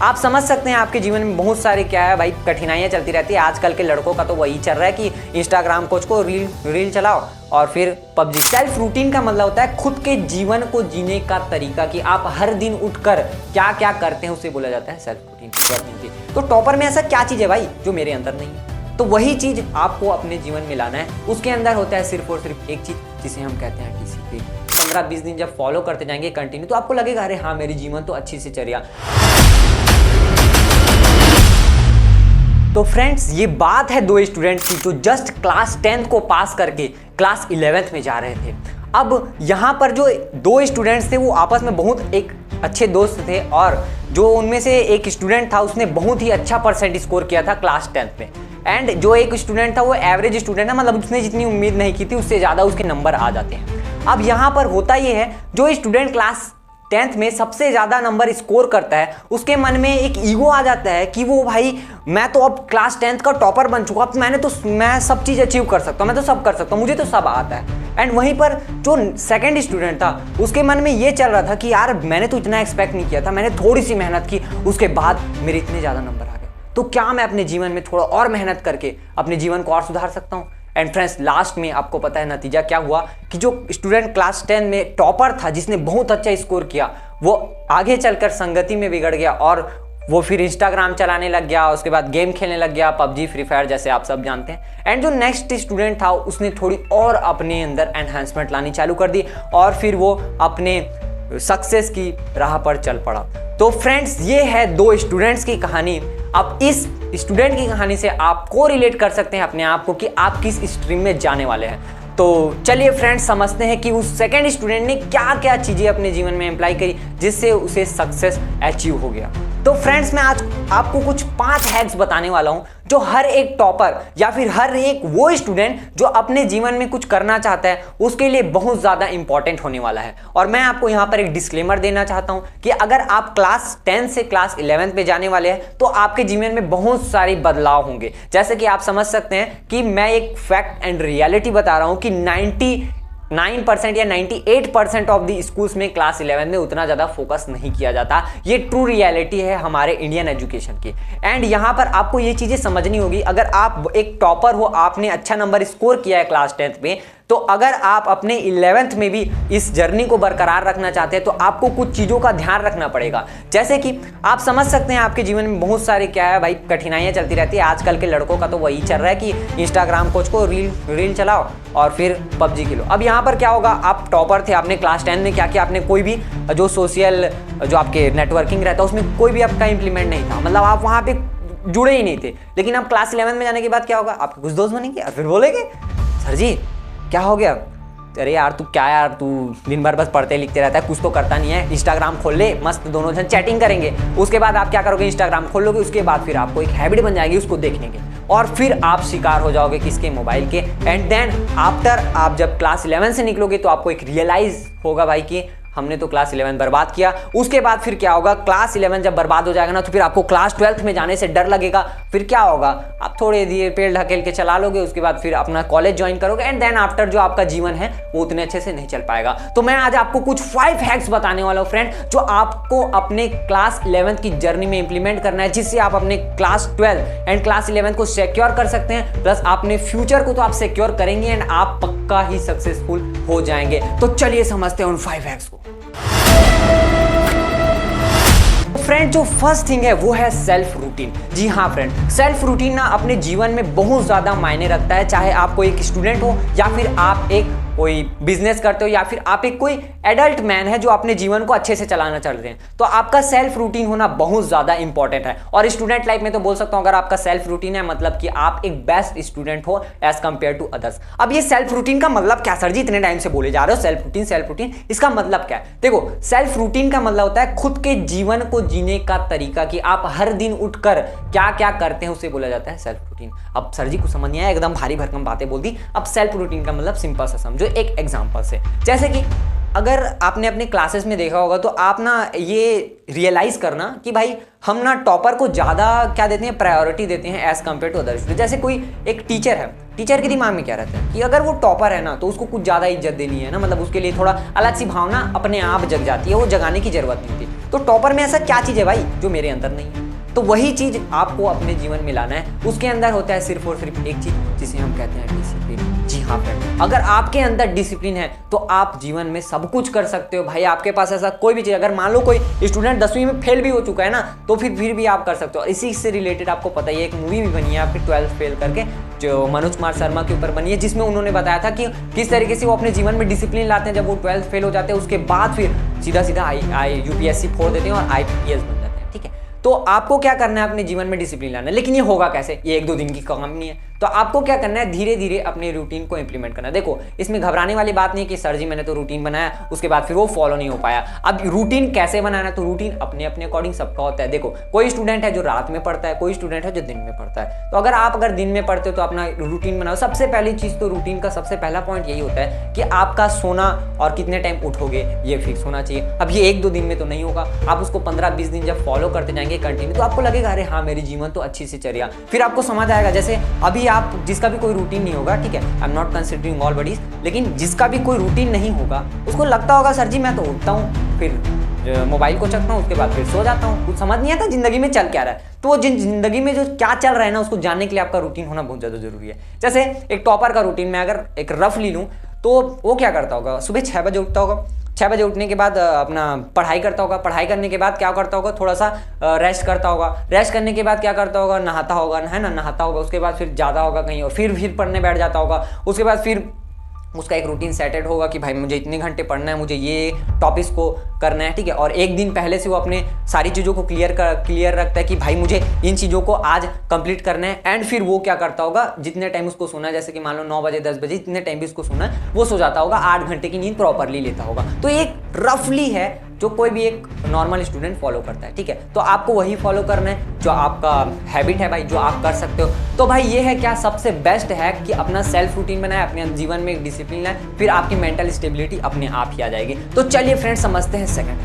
आप समझ सकते हैं आपके जीवन में बहुत सारे क्या है भाई कठिनाइयाँ चलती रहती है। आजकल के लड़कों का तो वही चल रहा है कि इंस्टाग्राम कोच को रील चलाओ और फिर पबजी। सेल्फ रूटीन का मतलब होता है खुद के जीवन को जीने का तरीका, कि आप हर दिन उठकर क्या क्या करते हैं उसे बोला जाता है सेल्फ रूटीन। तो टॉपर में ऐसा क्या चीज़ है भाई जो मेरे अंदर नहीं है, तो वही चीज़ आपको अपने जीवन में लाना है। उसके अंदर होता है सिर्फ और सिर्फ एक चीज़ जिसे हम कहते हैं डिसिप्लिन। 15-20 दिन जब फॉलो करते जाएंगे कंटिन्यू तो आपको लगेगा अरे हाँ मेरी जीवन तो अच्छी से चल रहा। तो फ्रेंड्स ये बात है दो स्टूडेंट्स की जो जस्ट क्लास 10th को पास करके क्लास 11th में जा रहे थे। अब यहाँ पर जो दो स्टूडेंट्स थे वो आपस में बहुत एक अच्छे दोस्त थे और जो उनमें से एक स्टूडेंट था उसने बहुत ही अच्छा परसेंट स्कोर किया था क्लास 10th में, एंड जो एक स्टूडेंट था वो एवरेज स्टूडेंट है, मतलब उसने जितनी उम्मीद नहीं की थी उससे ज़्यादा उसके नंबर आ जाते हैं। अब यहाँ पर होता ये है जो स्टूडेंट क्लास 10th में सबसे ज़्यादा नंबर स्कोर करता है उसके मन में एक ईगो आ जाता है कि वो भाई मैं तो अब क्लास 10th का टॉपर बन चुका, अब मैं सब चीज़ अचीव कर सकता हूँ, मैं तो सब कर सकता हूँ, मुझे तो सब आता है। एंड वहीं पर जो सेकंड स्टूडेंट था उसके मन में ये चल रहा था कि यार मैंने तो इतना एक्सपेक्ट नहीं किया था, मैंने थोड़ी सी मेहनत की उसके बाद मेरे इतने ज़्यादा नंबर आ गए, तो क्या मैं अपने जीवन में थोड़ा और मेहनत करके अपने जीवन को और सुधार सकता हूँ। एंड फ्रेंड्स लास्ट में आपको पता है नतीजा क्या हुआ कि जो स्टूडेंट क्लास 10 में टॉपर था जिसने बहुत अच्छा स्कोर किया वो आगे चलकर संगति में बिगड़ गया और वो फिर इंस्टाग्राम चलाने लग गया, उसके बाद गेम खेलने लग गया, पबजी फ्री फायर जैसे आप सब जानते हैं। एंड जो नेक्स्ट स्टूडेंट था उसने थोड़ी और अपने अंदर एनहांसमेंट लानी चालू कर दी और फिर वो अपने सक्सेस की राह पर चल पड़ा। तो फ्रेंड्स ये है दो स्टूडेंट्स की कहानी। अब इस स्टूडेंट की कहानी से आपको रिलेट कर सकते हैं अपने आप को कि आप किस स्ट्रीम में जाने वाले हैं। तो चलिए फ्रेंड्स समझते हैं कि उस सेकंड स्टूडेंट ने क्या क्या चीज़ें अपने जीवन में अप्लाई करी जिससे उसे सक्सेस अचीव हो गया। तो फ्रेंड्स मैं आज आपको कुछ 5 हैक्स बताने वाला हूं जो हर एक टॉपर या फिर हर एक वो स्टूडेंट जो अपने जीवन में कुछ करना चाहता है उसके लिए बहुत ज़्यादा इंपॉर्टेंट होने वाला है। और मैं आपको यहाँ पर एक डिस्क्लेमर देना चाहता हूँ कि अगर आप क्लास 10 से क्लास 11 पे जाने वाले हैं तो आपके जीवन में बहुत सारे बदलाव होंगे। जैसे कि आप समझ सकते हैं कि मैं एक फैक्ट एंड रियलिटी बता रहा हूँ कि 99% या 98% ऑफ द स्कूल्स में क्लास 11 में उतना ज़्यादा फोकस नहीं किया जाता। ये ट्रू रियलिटी है हमारे इंडियन एजुकेशन की। एंड यहाँ पर आपको ये चीज़ें समझनी होगी। अगर आप एक टॉपर हो, आपने अच्छा नंबर स्कोर किया है क्लास 10th में, तो अगर आप अपने 11th में भी इस जर्नी को बरकरार रखना चाहते हैं तो आपको कुछ चीज़ों का ध्यान रखना पड़ेगा। जैसे कि आप समझ सकते हैं आपके जीवन में बहुत सारे क्या है भाई कठिनाइयाँ चलती रहती है। आजकल के लड़कों का तो वही चल रहा है कि इंस्टाग्राम कोच को रील चलाओ और फिर पबजी खेलो। अब यहाँ पर क्या होगा, आप टॉपर थे, आपने क्लास 10 में क्या किया, आपने कोई भी जो सोशल जो आपके नेटवर्किंग रहता है उसमें कोई भी आपका इंप्लीमेंट नहीं था, मतलब आप वहाँ पे जुड़े ही नहीं थे। लेकिन अब क्लास 11 में जाने के बाद क्या होगा, आपके कुछ दोस्त बनेंगे और फिर बोलेंगे सर जी क्या हो गया, अरे यार तू क्या यार तू दिन भर बस पढ़ते लिखते रहता है, कुछ तो करता नहीं है, इंस्टाग्राम खोल ले, मस्त दोनों जन चैटिंग करेंगे। उसके बाद आप क्या करोगे, इंस्टाग्राम खोल लोगे, उसके बाद फिर आपको एक हैबिट बन जाएगी उसको देखने की और फिर आप शिकार हो जाओगे किसके, मोबाइल के। एंड देन आफ्टर आप जब क्लास 11 से निकलोगे तो आपको एक रियलाइज होगा भाई कि हमने तो क्लास 11 बर्बाद किया। उसके बाद फिर क्या होगा, क्लास 11 जब बर्बाद हो जाएगा ना तो फिर आपको क्लास 12th में जाने से डर लगेगा। फिर क्या होगा, आप थोड़े देर पेड़ ढकेल के चला लोगे, उसके बाद फिर अपना कॉलेज ज्वाइन करोगे एंड देन आफ्टर जो आपका जीवन है वो उतने अच्छे से नहीं चल पाएगा। तो मैं आज आपको कुछ 5 हैक्स बताने वाला हूँ फ्रेंड जो आपको अपने क्लास 11th की जर्नी में इंप्लीमेंट करना है, जिससे आप अपने क्लास 12 एंड क्लास 11 को सिक्योर कर सकते हैं। प्लस अपने फ्यूचर को तो आप सिक्योर करेंगे एंड आप पक्का ही सक्सेसफुल हो जाएंगे। तो चलिए समझते हैं उन 5 हैक्स को। फ्रेंड जो फर्स्ट थिंग है वो है सेल्फ रूटीन। जी हाँ फ्रेंड, सेल्फ रूटीन ना अपने जीवन में बहुत ज़्यादा मायने रखता है। चाहे आप कोई एक स्टूडेंट हो या फिर आप एक कोई बिजनेस करते हो या फिर आप एक कोई एडल्ट मैन है जो अपने जीवन को अच्छे से चलाना चाहते हैं, तो आपका सेल्फ रूटीन होना बहुत ज़्यादा इंपॉर्टेंट है। और स्टूडेंट लाइफ में तो बोल सकता हूँ अगर आपका सेल्फ रूटीन है मतलब कि आप एक बेस्ट स्टूडेंट हो एज कंपेयर टू अदर्स। अब ये सेल्फ रूटीन का मतलब क्या सर जी, इतने टाइम से बोले जा रहे हो सेल्फ रूटीन, इसका मतलब क्या है? देखो सेल्फ रूटीन का मतलब होता है खुद के जीवन को जीने का तरीका, कि आप हर दिन उठकर क्या क्या करते हैं उसे बोला जाता है सेल्फ रूटीन। अब सर जी को समझ नहीं आया, एकदम भारी भरकम बातें बोल दी। अब सेल्फ रूटीन का मतलब सिंपल सा समझो एक एग्जांपल से। जैसे कि अगर आपने अपने क्लासेस में देखा होगा तो आप ना ये रियलाइज करना कि भाई हम ना टॉपर को ज़्यादा क्या देते हैं, प्रायोरिटी देते हैं as compared to other student. जैसे कोई एक टीचर है, टीचर के दिमाग में क्या रहता है कि अगर वो टॉपर है ना तो उसको कुछ ज़्यादा इज्जत देनी है ना, मतलब उसके लिए थोड़ा अलग सी भावना अपने आप जग जाती है, वो जगाने की जरूरत नहीं थी। तो टॉपर में ऐसा क्या चीज़ है भाई जो मेरे अंदर नहीं है? तो वही चीज़ आपको अपने जीवन में लाना है। उसके अंदर होता है सिर्फ और सिर्फ एक चीज़ जिसे हम कहते हैं डिसिप्लिन। जी हाँ फ्रेंड, अगर आपके अंदर डिसिप्लिन है तो आप जीवन में सब कुछ कर सकते हो भाई। आपके पास ऐसा कोई भी चीज़, अगर मान लो कोई स्टूडेंट 10वीं में फेल भी हो चुका है ना, तो फिर भी आप कर सकते हो। इसी से रिलेटेड आपको पता ही है, एक मूवी भी बनी है आपकी 12th फेल करके, जो मनोज कुमार शर्मा के ऊपर बनी है, जिसमें उन्होंने बताया था कि किस तरीके से वो अपने जीवन में डिसिप्लिन लाते हैं। जब वो 12th फेल हो जाते हैं उसके बाद फिर सीधा सीधा UPSC फोड़ देते हैं और IPS बन जाते हैं। ठीक है, तो आपको क्या करना है, अपने जीवन में डिसिप्लिन लाना है। लेकिन ये होगा कैसे? ये 1-2 दिन की काम नहीं है। तो आपको क्या करना है, धीरे धीरे अपने रूटीन को इंप्लीमेंट करना है। देखो, इसमें घबराने वाली बात नहीं है कि सर जी मैंने तो रूटीन बनाया, उसके बाद फिर वो फॉलो नहीं हो पाया। अब रूटीन कैसे बनाना है, तो रूटीन अपने अपने अकॉर्डिंग सबका होता है। देखो, कोई स्टूडेंट है जो रात में पढ़ता है, कोई स्टूडेंट है जो दिन में पढ़ता है। तो अगर दिन में पढ़ते हो तो अपना रूटीन बनाओ। सबसे पहली चीज़ तो रूटीन का सबसे पहला पॉइंट यही होता है कि आपका सोना और कितने टाइम उठोगे ये फिक्स होना चाहिए। अब ये 1-2 दिन में तो नहीं होगा, आप उसको 15-20 दिन जब फॉलो करते जाएंगे कंटिन्यू, तो आपको लगेगा अरे हाँ मेरी जीवन तो अच्छी से चल रहा। फिर आपको समझ आएगा, जैसे अभी आप जिसका भी रूटीन नहीं होगा, ठीक है, I am not considering all buddies, लेकिन जिसका भी कोई रूटीन नहीं होगा उसको लगता होगा सर जी मैं तो उठता हूँ, फिर मोबाइल को चखता हूँ, उसके बाद फिर सो जाता हूँ, कुछ समझ नहीं आता जिंदगी में चल क्या रहा है। तो वो जिंदगी में जो क्या चल रहा है ना, उसको जानने के लिए आपका रूटीन होना बहुत ज़्यादा जरूरी है। जैसे एक टॉपर का रूटीन में अगर एक रफली लूँ तो वो क्या करता होगा, सुबह 6 बजे उठता होगा, 6 बजे उठने के बाद अपना पढ़ाई करता होगा, पढ़ाई करने के बाद क्या करता होगा, थोड़ा सा रेस्ट करता होगा, रेस्ट करने के बाद क्या करता होगा, नहाता होगा, है ना, नहाता होगा, उसके बाद फिर ज़्यादा होगा कहीं और फिर पढ़ने बैठ जाता होगा। उसके बाद फिर उसका एक रूटीन सेटेड होगा कि भाई मुझे इतने घंटे पढ़ना है, मुझे ये टॉपिक्स को करना है, ठीक है। और एक दिन पहले से वो अपने सारी चीज़ों को क्लियर रखता है कि भाई मुझे इन चीज़ों को आज कंप्लीट करना है। एंड फिर वो क्या करता होगा, जितने टाइम उसको सोना है, जैसे कि मान लो 9 बजे 10 बजे, जितने टाइम भी उसको सोना है वो सो जाता होगा, 8 घंटे की नींद प्रॉपरली लेता होगा। तो एक रफली है जो कोई भी एक नॉर्मल स्टूडेंट फॉलो करता है, ठीक है। तो आपको वही फॉलो करना है जो आपका हैबिट है भाई, जो आप कर सकते हो। तो भाई ये है क्या सबसे बेस्ट है कि अपना सेल्फ रूटीन बनाए, अपने जीवन में एक डिसिप्लिन लाए, फिर आपकी मेंटल स्टेबिलिटी अपने आप ही आ जाएगी। तो चलिए फ्रेंड्स समझते हैं सेकंड।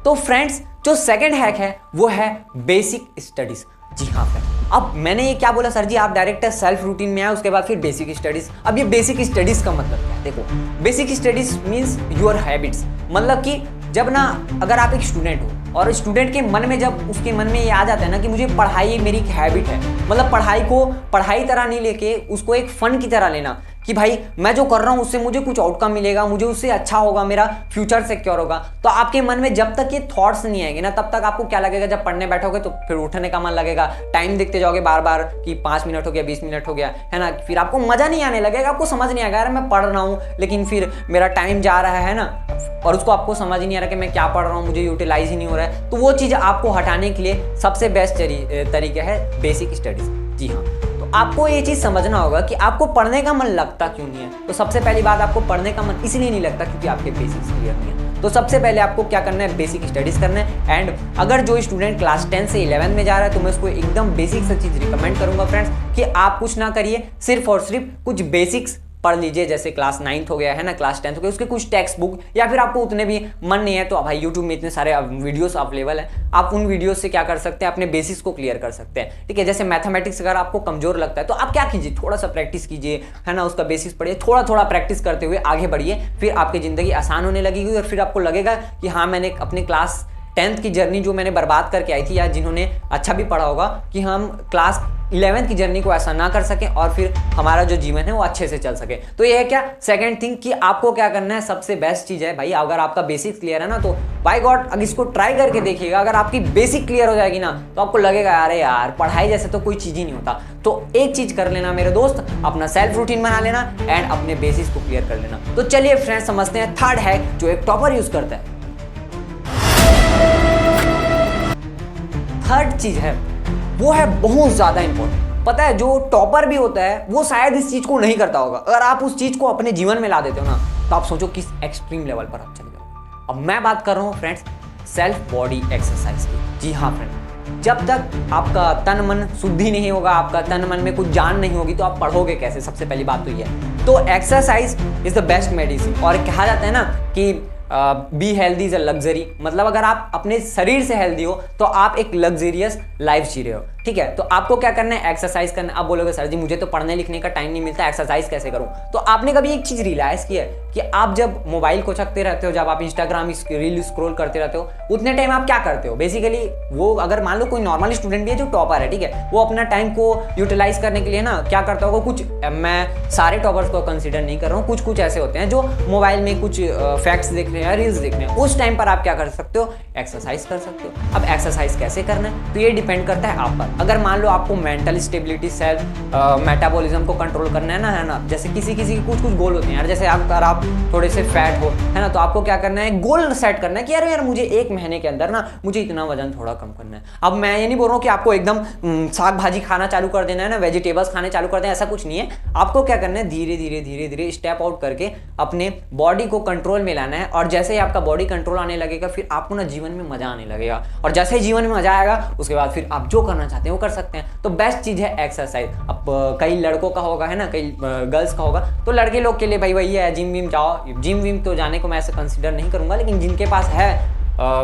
तो फ्रेंड्स जो सेकंड हैक है वो है बेसिक स्टडीज। जी हाँ फ्रेंड, अब मैंने ये क्या बोला सर जी, आप डायरेक्ट सेल्फ रूटीन में आए, उसके बाद फिर बेसिक स्टडीज। अब ये बेसिक स्टडीज का मतलब क्या है? देखो, basic studies means your habits. मतलब कि जब ना अगर आप एक स्टूडेंट हो और स्टूडेंट के मन में जब उसके मन में ये आ जाता है ना कि मुझे पढ़ाई मेरी एक हैबिट है, मतलब पढ़ाई को पढ़ाई तरह नहीं लेके उसको एक फन की तरह लेना कि भाई मैं जो कर रहा हूँ उससे मुझे कुछ आउटकम मिलेगा, मुझे उससे अच्छा होगा, मेरा फ्यूचर सिक्योर होगा। तो आपके मन में जब तक ये थॉट्स नहीं आएंगे ना, तब तक आपको क्या लगेगा, जब पढ़ने बैठोगे तो फिर उठने का मन लगेगा, टाइम देखते जाओगे बार बार कि 5 मिनट हो गया, 20 मिनट हो गया, है ना। फिर आपको मजा नहीं आने लगेगा, आपको समझ नहीं आएगा यार मैं पढ़ रहा हूँ लेकिन फिर मेरा टाइम जा रहा है ना, और उसको आपको समझ ही नहीं आ रहा कि मैं क्या पढ़ रहा हूँ, मुझे यूटिलाइज ही नहीं हो रहा है। तो वो चीज़ आपको हटाने के लिए सबसे बेस्ट तरीका है बेसिक स्टडीज। जी हाँ, तो आपको ये चीज़ समझना होगा कि आपको पढ़ने का मन लगता क्यों नहीं है। तो सबसे पहली बात, आपको पढ़ने का मन इसलिए नहीं लगता क्योंकि आपके बेसिक्स क्लियर नहीं है। तो सबसे पहले आपको क्या करना है, बेसिक स्टडीज करना है। एंड अगर जो स्टूडेंट क्लास 10 से 11 में जा रहा है तो मैं उसको एकदम बेसिक सा चीज़ रिकमेंड करूंगा फ्रेंड्स कि आप कुछ ना करिए, सिर्फ और सिर्फ कुछ बेसिक्स पढ़ लीजिए। जैसे क्लास 9th हो गया है ना, क्लास 10th हो गया, उसके कुछ टेक्स्ट बुक, या फिर आपको उतने भी मन नहीं है तो भाई यूट्यूब में इतने सारे वीडियोस अवेलेबल हैं, आप उन वीडियोस से क्या कर सकते हैं, अपने बेसिक्स को क्लियर कर सकते हैं, ठीक है। जैसे मैथमेटिक्स अगर आपको कमजोर लगता है तो आप क्या कीजिए, थोड़ा सा प्रैक्टिस कीजिए, है ना, उसका बेसिक्स पढ़िए, थोड़ा थोड़ा प्रैक्टिस करते हुए आगे बढ़िए, फिर आपकी ज़िंदगी आसान होने लगेगी और फिर आपको लगेगा कि हाँ मैंने अपने क्लास 10th की जर्नी जो मैंने बर्बाद करके आई थी, या जिन्होंने अच्छा भी पढ़ा होगा, कि हम क्लास 11th की जर्नी को ऐसा ना कर सकें और फिर हमारा जो जीवन है वो अच्छे से चल सके। तो ये है क्या सेकंड थिंग कि आपको क्या करना है, सबसे बेस्ट चीज़ है भाई, अगर आपका बेसिक क्लियर है ना तो बाय गॉड अगर इसको ट्राई करके देखिएगा, अगर आपकी बेसिक क्लियर हो जाएगी ना तो आपको लगेगा अरे यार पढ़ाई जैसे तो कोई चीज़ ही नहीं होता। तो एक चीज़ कर लेना मेरे दोस्त, अपना सेल्फ रूटीन बना लेना एंड अपने बेसिक्स को क्लियर कर लेना। तो चलिए फ्रेंड्स समझते हैं थर्ड हैक जो एक टॉपर यूज करता है। थर्ड चीज है वो है बहुत ज्यादा इंपॉर्टेंट। पता है जो टॉपर भी होता है वो शायद इस चीज को नहीं करता होगा, अगर आप उस चीज को अपने जीवन में ला देते हो ना तो आप सोचो किस एक्सट्रीम लेवल पर आप चले जाओ। अब मैं बात कर रहा हूँ फ्रेंड्स सेल्फ बॉडी एक्सरसाइज की। जी हाँ फ्रेंड, जब तक आपका तन मन शुद्धि नहीं होगा, आपका तन मन में कुछ जान नहीं होगी तो आप पढ़ोगे कैसे, सबसे पहली बात तो ये है। तो exercise is the best medicine. और कहा जाता है ना कि be healthy is a luxury, मतलब अगर आप अपने शरीर से हेल्दी हो तो आप एक लग्जरियस लाइफ जी रहे हो, ठीक है। तो आपको क्या करना है, एक्सरसाइज करना है। आप बोलोगे सर जी मुझे तो पढ़ने लिखने का टाइम नहीं मिलता, एक्सरसाइज कैसे करूं? तो आपने कभी एक चीज रियलाइज की है कि आप जब मोबाइल को चखते रहते हो, जब आप इंस्टाग्राम रील स्क्रॉल करते रहते हो, उतने टाइम आप क्या करते हो बेसिकली? वो अगर मान लो कोई नॉर्मल स्टूडेंट भी है जो टॉपर है, ठीक है, वो अपना टाइम को यूटिलाइज करने के लिए ना क्या करता होगा, कुछ, मैं सारे टॉपर्स को कंसिडर नहीं कर रहा हूँ, कुछ कुछ ऐसे होते हैं जो मोबाइल में कुछ फैक्ट्स देख रहे हैं, रील्स देख रहे हैं, उस टाइम पर आप क्या कर सकते हो, एक्सरसाइज कर सकते हो। अब एक्सरसाइज कैसे करना है तो ये डिपेंड करता है आप पर। अगर मान लो आपको मेंटल स्टेबिलिटी, सेल्फ मेटाबॉलिज्म को कंट्रोल करना है ना, जैसे किसी किसी के कुछ कुछ गोल होते हैं यार, जैसे अगर आप थोड़े से फैट हो, है ना, तो आपको क्या करना है, गोल सेट करना है कि यार मुझे 1 महीने के अंदर ना मुझे इतना वजन थोड़ा कम करना है। अब मैं ये नहीं बोल रहा हूँ कि आपको एकदम साग भाजी खाना चालू कर देना है ना, वेजिटेबल्स खाने चालू कर देना, ऐसा कुछ नहीं है। आपको क्या करना है, धीरे धीरे धीरे धीरे स्टेप आउट करके अपने बॉडी को कंट्रोल में लाना है। और जैसे ही आपका बॉडी कंट्रोल आने लगेगा, फिर आपको ना जीवन में मजा आने लगेगा, और जैसे ही जीवन में मजा आएगा उसके बाद फिर आप जो करना चाहते हैं वो कर सकते हैं। तो बेस्ट चीज है एक्सरसाइज। अब कई लड़कों का होगा, है ना, कई गर्ल्स का होगा, तो लड़के लोग के लिए भाई वही है, जिम विम जाओ। जिम विम तो जाने को मैं ऐसे कंसिडर नहीं करूंगा, लेकिन जिनके पास है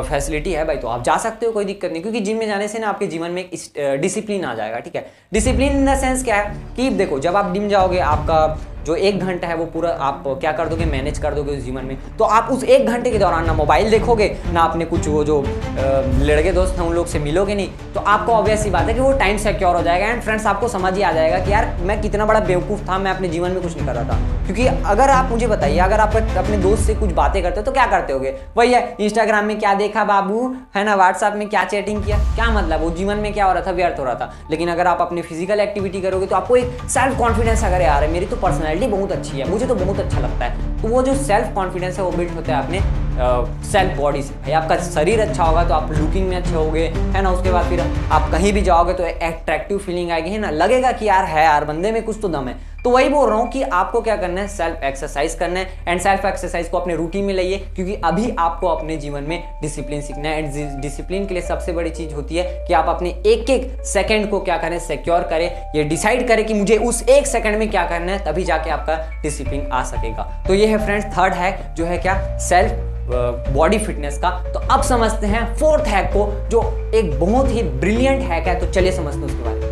फैसिलिटी है भाई, तो आप जा सकते हो, कोई दिक्कत नहीं। क्योंकि जिम में जाने से ना आपके जीवन में एक डिसिप्लिन आ जाएगा, ठीक है। डिसिप्लिन इन द सेंस क्या है कि देखो, जब आप जिम जाओगे, आपका जो 1 घंटा है वो पूरा आप क्या कर दोगे, मैनेज कर दोगे उस जीवन में। तो आप उस 1 घंटे के दौरान ना मोबाइल देखोगे, ना अपने कुछ वो जो लड़के दोस्त हैं उन लोग से मिलोगे नहीं, तो आपको ऑब्वियस सी बात है कि वो टाइम सिक्योर हो जाएगा। एंड फ्रेंड्स, आपको समझ ही आ जाएगा कि यार मैं कितना बड़ा बेवकूफ़ था, मैं अपने जीवन में कुछ नहीं कर रहा था। क्योंकि अगर आप मुझे बताइए, अगर आप अपने दोस्त से कुछ बातें करते हो तो क्या करते होगे, वही है, इंस्टाग्राम में क्या देखा बाबू, है ना, व्हाट्सएप में क्या चैटिंग किया, क्या मतलब, वो जीवन में क्या हो रहा था, व्यर्थ हो रहा था। लेकिन अगर आप अपनी फिजिकल एक्टिविटी करोगे तो आपको एक सेल्फ कॉन्फिडेंस, अगर यार मेरी तो पर्सनैलिटी बहुत अच्छी है, मुझे तो बहुत अच्छा लगता है, तो वो जो सेल्फ कॉन्फिडेंस है वो बिल्ड होता है अपने सेल्फ बॉडी से। भाई आपका शरीर अच्छा होगा तो आप लुकिंग में अच्छे होगे, है ना, उसके बाद फिर आप कहीं भी जाओगे तो अट्रैक्टिव फीलिंग आएगी, है ना, लगेगा कि यार है यार बंदे में कुछ तो दम है। तो वही बोल रहा हूँ कि आपको क्या करना है, सेल्फ एक्सरसाइज करना है। एंड सेल्फ एक्सरसाइज को अपने रूटीन में लाइए, क्योंकि अभी आपको अपने जीवन में डिसिप्लिन सीखना है। एंड डिसिप्लिन के लिए सबसे बड़ी चीज होती है कि आप अपने एक एक सेकंड को क्या करें, सिक्योर करें, ये डिसाइड करें कि मुझे उस 1 सेकंड में क्या करना है, तभी जाके आपका डिसिप्लिन आ सकेगा। तो ये है फ्रेंड्स थर्ड हैक, जो है क्या, सेल्फ बॉडी फिटनेस का। तो अब समझते हैं 4th हैक को, जो एक बहुत ही ब्रिलियंट हैक है। तो चलिए समझते हैं उसके बारे में।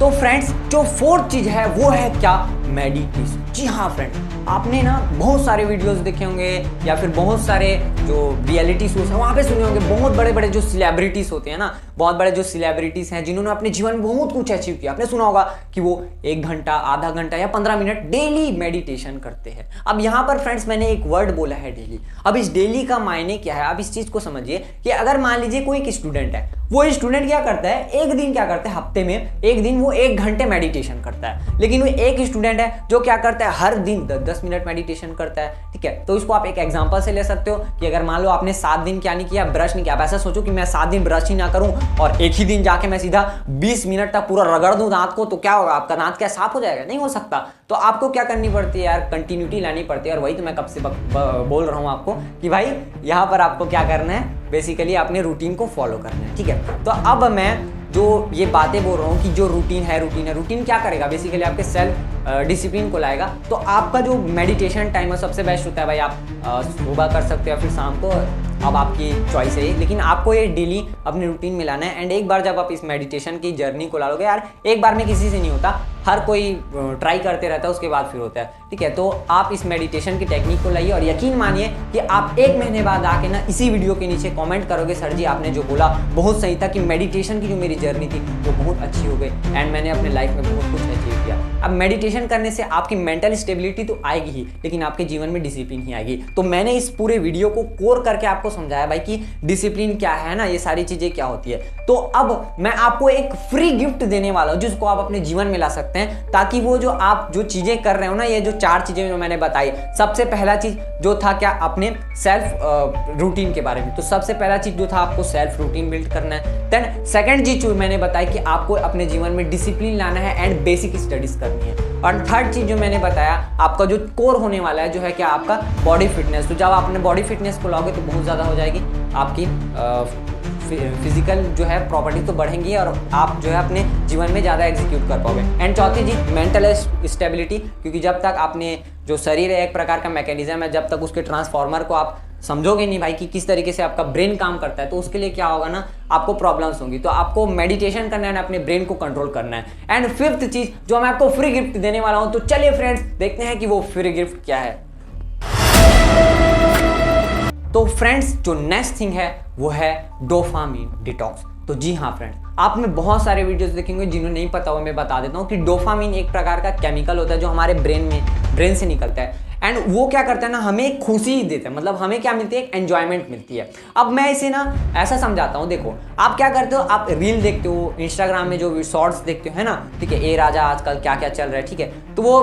तो फ्रेंड्स, जो 4th चीज है वो है क्या, मेडिटेशन। जी हाँ फ्रेंड्स, आपने ना बहुत सारे वीडियोस देखे होंगे, या फिर बहुत सारे जो रियलिटी शोज हैं वहाँ पे सुने होंगे, बहुत बड़े बड़े जो सेलिब्रिटीज होते हैं ना, बहुत बड़े जो सेलिब्रिटीज हैं जिन्होंने अपने जीवन में बहुत कुछ अचीव किया, आपने सुना होगा कि वो 1 घंटा, आधा घंटा या 15 मिनट डेली मेडिटेशन करते हैं। अब यहाँ पर फ्रेंड्स मैंने एक वर्ड बोला है डेली। अब इस डेली का मायने क्या है, आप इस चीज को समझिए कि अगर मान लीजिए कोई एक स्टूडेंट है, वो स्टूडेंट क्या करता है, एक दिन क्या करता है, हफ्ते में एक दिन वो 1 घंटे मेडिटेशन करता है। लेकिन वो एक स्टूडेंट है जो क्या करता है, हर दिन 10-10 मिनट मेडिटेशन करता है, ठीक है। तो इसको आप एक एग्जांपल से ले सकते हो कि अगर मान लो आपने 7 दिन क्या नहीं किया, ब्रश नहीं किया। आप ऐसा सोचो कि मैं 7 दिन ब्रश ही ना करूं और एक ही दिन जाके मैं सीधा 20 मिनट तक पूरा रगड़ दूं दांत को, तो क्या होगा, आपका दांत क्या साफ हो जाएगा? नहीं हो सकता। तो आपको क्या करनी पड़ती है यार, कंटिन्यूटी लानी पड़ती है। और वही तो मैं कब से बोल रहा हूं आपको कि भाई यहाँ पर आपको क्या करना है, बेसिकली अपने रूटीन को फॉलो करना है, ठीक है। तो अब मैं जो ये बातें बोल रहा हूँ कि जो रूटीन क्या करेगा, बेसिकली आपके सेल्फ डिसिप्लिन को लाएगा। तो आपका जो मेडिटेशन टाइम है सबसे बेस्ट होता है भाई, आप सुबह कर सकते हो या फिर शाम को, अब आपकी चॉइस है, लेकिन आपको ये डेली अपने रूटीन में लाना है। एंड एक बार जब आप इस मेडिटेशन की जर्नी को ला लोगे, यार एक बार में किसी से नहीं होता, हर कोई ट्राई करते रहता है, उसके बाद फिर होता है, ठीक है। तो आप इस मेडिटेशन की टेक्निक को लाइए और यकीन मानिए कि आप 1 महीने बाद आके ना इसी वीडियो के नीचे कमेंट करोगे, सर जी आपने जो बोला बहुत सही था, कि मेडिटेशन की जो मेरी जर्नी थी वो बहुत अच्छी हो गई एंड मैंने अपने लाइफ में बहुत कुछ अचीव किया। अब मेडिटेशन करने से आपकी मेंटल स्टेबिलिटी तो आएगी ही, लेकिन आपके जीवन में डिसिप्लिन ही आएगी। तो मैंने इस पूरे वीडियो को कोर करके आपको समझाया भाई कि डिसिप्लिन क्या है ना, ये सारी चीजें क्या होती है। तो अब मैं आपको एक फ्री गिफ्ट देने वाला हूं जिसको आप अपने जीवन में ला सकते हैं, ताकि वो जो आप जो चीजें कर रहे हो ना, ये जो 4 चीजें जो मैंने बताई, सबसे पहला चीज जो था क्या, अपने सेल्फ रूटीन के बारे में। तो सबसे पहला चीज जो था, आपको सेल्फ रूटीन बिल्ड करना है। देन सेकंड चीज जो मैंने बताई कि आपको अपने जीवन में डिसिप्लिन लाना है एंड बेसिक स्टडीज करनी है। और थर्ड चीज जो मैंने बताया, आपका जो कोर होने वाला है जो है क्या, आपका बॉडी फिटनेस। तो जब आप अपने बॉडी फिटनेस को लाओगे तो बहुत ज्यादा हो जाएगी आपकी फिजिकल जो है प्रॉपर्टी तो बढ़ेंगी और आप जो है अपने जीवन में ज़्यादा एग्जीक्यूट कर पाओगे। एंड चौथी चीज मेंटल स्टेबिलिटी, क्योंकि जब तक आपने जो शरीर है एक प्रकार का मैकेनिज्म है, जब तक उसके ट्रांसफार्मर को आप समझोगे नहीं भाई कि किस तरीके से आपका ब्रेन काम करता है, तो उसके लिए क्या होगा ना, आपको प्रॉब्लम्स होंगी। तो आपको मेडिटेशन करना है, अपने ब्रेन को कंट्रोल करना है। एंड फिफ्थ चीज जो मैं आपको फ्री गिफ्ट देने वाला हूं, तो चलिए फ्रेंड्स देखते हैं कि वो फ्री गिफ्ट क्या है। तो फ्रेंड्स जो नेक्स्ट थिंग है वो है डोपामिन डिटॉक्स। तो जी हाँ फ्रेंड्स, आपने बहुत सारे वीडियोस देखेंगे, जिन्हें नहीं पता हो मैं बता देता हूँ कि डोपामिन एक प्रकार का केमिकल होता है जो हमारे ब्रेन से निकलता है। एंड वो क्या करता है ना, हमें खुशी देता है, मतलब हमें क्या मिलती है, एक एंजॉयमेंट मिलती है। अब मैं इसे ना ऐसा समझाता हूँ, देखो आप क्या करते हो, आप रील देखते हो, इंस्टाग्राम में जो शॉर्ट्स देखते हो है ना, ठीक है, ए राजा आजकल क्या क्या चल रहा है, ठीक है, तो वो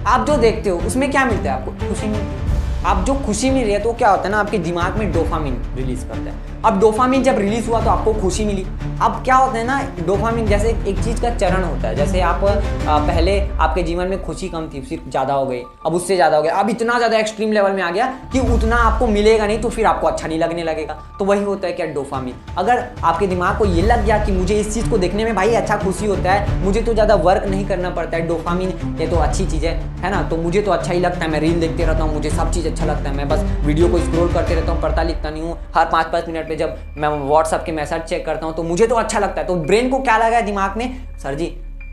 आप जो देखते हो उसमें क्या मिलता है, आपको खुशी मिलती है। आप जो खुशी मिल रही है तो क्या होता है ना, आपके दिमाग में डोपामिन रिलीज करता है। अब डोपामिन जब रिलीज हुआ तो आपको खुशी मिली। अब क्या होता है ना, डोपामिन जैसे एक चीज का चरण होता है, जैसे आप पहले आपके जीवन में खुशी कम थी, फिर ज्यादा हो गई, अब उससे ज्यादा हो गया, अब इतना ज्यादा एक्सट्रीम लेवल में आ गया कि उतना आपको मिलेगा नहीं, तो फिर आपको अच्छा नहीं लगने लगेगा। तो वही होता है क्या, डोपामिन। अगर आपके दिमाग को ये लग गया कि मुझे इस चीज को देखने में भाई अच्छा खुशी होता है, मुझे तो ज्यादा वर्क नहीं करना पड़ता है, डोपामिन ये तो अच्छी चीज है ना, तो मुझे तो अच्छा ही लगता है, मैं रील देखते रहता हूँ, मुझे सब चीज अच्छा लगता है, मैं बस वीडियो को स्क्रॉल करते रहता हूँ, पढ़ता लिखता नहीं हूँ, हर 5-5 मिनट में जब मैं व्हाट्सएप के मैसेज चेक करता हूँ तो मुझे तो अच्छा लगता है। तो ब्रेन को क्या लगा है दिमाग में, सर जी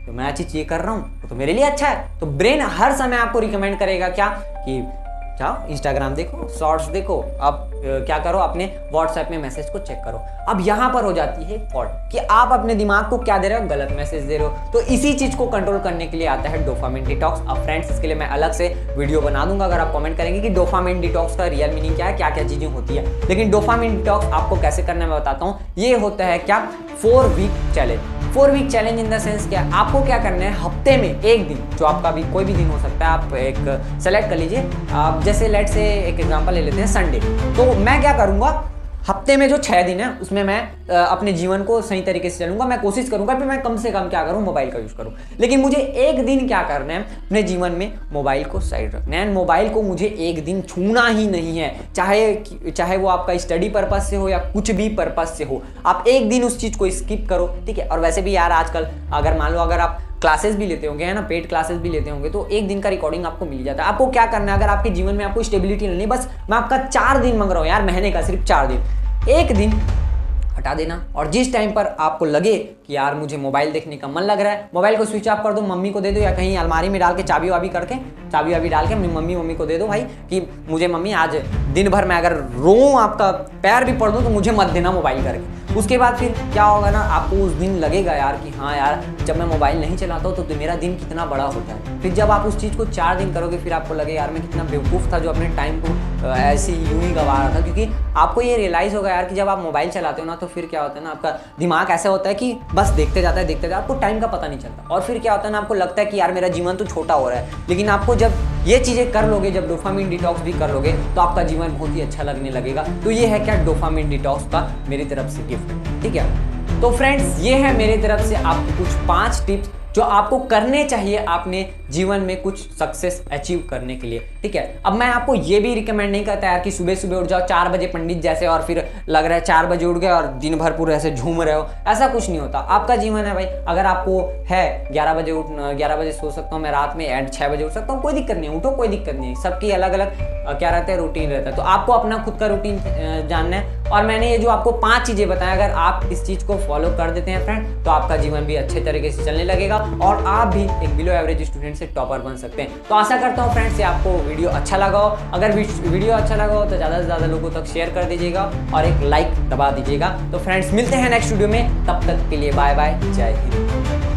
तो मैं अच्छी चीज कर रहा हूँ तो मेरे लिए अच्छा है। तो ब्रेन हर समय आपको रिकमेंड करेगा क्या, कि जाओ इंस्टाग्राम देखो, शॉर्ट्स देखो, अब क्या करो, अपने व्हाट्सएप में मैसेज को चेक करो। अब यहाँ पर हो जाती है फॉल्ट कि आप अपने दिमाग को क्या दे रहे हो, गलत मैसेज दे रहे हो। तो इसी चीज को कंट्रोल करने के लिए आता है डोपामिन डिटॉक्स। अब फ्रेंड्स इसके लिए मैं अलग से वीडियो बना दूंगा, अगर आप कमेंट करेंगे कि डोपामिन डिटॉक्स का रियल मीनिंग क्या है, क्या क्या चीजें होती है। लेकिन डोपामिन डिटॉक्स आपको कैसे करना है मैं बताता हूँ। ये होता है क्या, 4 week challenge. 4 week challenge in the sense क्या, आपको क्या करना है, हफ्ते में एक दिन, जो आपका भी कोई भी दिन हो सकता है, आप एक सेलेक्ट कर लीजिए। आप जैसे लेट से एक एग्जांपल ले लेते हैं संडे, तो मैं क्या करूंगा, हफ्ते में जो 6 दिन है उसमें मैं अपने जीवन को सही तरीके से चलूंगा। मैं कोशिश करूंगा कि मैं कम से कम क्या करूं, मोबाइल का यूज करूं। लेकिन मुझे एक दिन क्या करना है, अपने जीवन में मोबाइल को साइड रखना है। मोबाइल को मुझे एक दिन छूना ही नहीं है, चाहे वो आपका स्टडी पर्पज से हो या कुछ भी पर्पज से हो, आप एक दिन उस चीज को स्किप करो, ठीक है। और वैसे भी यार आजकल अगर मान लो अगर आप क्लासेस भी लेते होंगे है ना, पेड क्लासेस भी लेते होंगे, तो एक दिन का रिकॉर्डिंग आपको मिल जाता है। आपको क्या करना है, अगर आपके जीवन में आपको स्टेबिलिटी नहीं, बस मैं आपका 4 दिन मांग रहा हूँ यार, महीने का सिर्फ 4 दिन, एक दिन हटा देना। और जिस टाइम पर आपको लगे कि यार मुझे मोबाइल देखने का मन लग रहा है, मोबाइल को स्विच ऑफ कर दो, मम्मी को दे दो, या कहीं अलमारी में डाल के चाबी वाबी डाल के अपनी मम्मी को दे दो भाई, कि मुझे मम्मी आज दिन भर मैं अगर रोऊं, आपका पैर भी पड़ दूं तो मुझे मत देना मोबाइल करके। उसके बाद फिर क्या होगा ना, आपको उस दिन लगेगा यार कि हाँ यार जब मैं मोबाइल नहीं चलाता हूँ तो मेरा दिन कितना बड़ा होता है। फिर जब आप उस चीज़ को 4 दिन करोगे, फिर आपको लगे यार मैं कितना बेवकूफ़ था जो अपने टाइम को ऐसे यूं ही गवा रहा था। क्योंकि आपको ये रियलाइज़ होगा यार कि जब आप मोबाइल चलाते हो ना, तो फिर क्या होता है ना, आपका दिमाग ऐसा होता है कि बस देखते जाता है, आपको टाइम का पता नहीं चलता। और फिर क्या होता है ना, आपको लगता है कि यार मेरा जीवन तो छोटा हो रहा है। लेकिन आपको जब ये चीज़ें कर लोगे, जब डोपामिन डिटॉक्स भी कर लोगे, तो आपका जीवन बहुत ही अच्छा लगने लगेगा। तो ये है क्या, डोपामिन डिटॉक्स का मेरी तरफ से गिफ्ट, ठीक है। तो फ्रेंड्स ये है मेरी तरफ से आपको कुछ 5 टिप्स जो आपको करने चाहिए आपने जीवन में कुछ सक्सेस अचीव करने के लिए, ठीक है। अब मैं आपको ये भी रिकमेंड नहीं करता यार कि सुबह सुबह उठ जाओ 4 बजे पंडित जैसे, और फिर लग रहा है 4 बजे उठ गए और दिन भर पूरे ऐसे झूम रहे हो, ऐसा कुछ नहीं होता। आपका जीवन है भाई, अगर आपको है 11 बजे उठना, 11 बजे सो सकता हूँ मैं, रात में एंड 6 बजे उठ सकता हूँ, कोई दिक्कत नहीं, उठो, कोई दिक्कत नहीं। सबकी अलग अलग क्या रहता है, रूटीन रहता है। तो आपको अपना खुद का रूटीन जानना है। और मैंने ये जो आपको 5 चीजें बताया, अगर आप इस चीज को फॉलो कर देते हैं फ्रेंड, तो आपका जीवन भी अच्छे तरीके से चलने लगेगा और आप भी एक बिलो एवरेज स्टूडेंट से टॉपर बन सकते हैं। तो आशा करता हूँ फ्रेंड्स आपको वीडियो अच्छा लगा हो। अगर वीडियो अच्छा लगा हो तो ज़्यादा से ज़्यादा लोगों तक शेयर कर दीजिएगा और एक लाइक दबा दीजिएगा। तो फ्रेंड्स मिलते हैं नेक्स्ट वीडियो में, तब तक के लिए बाय बाय, जय हिंद।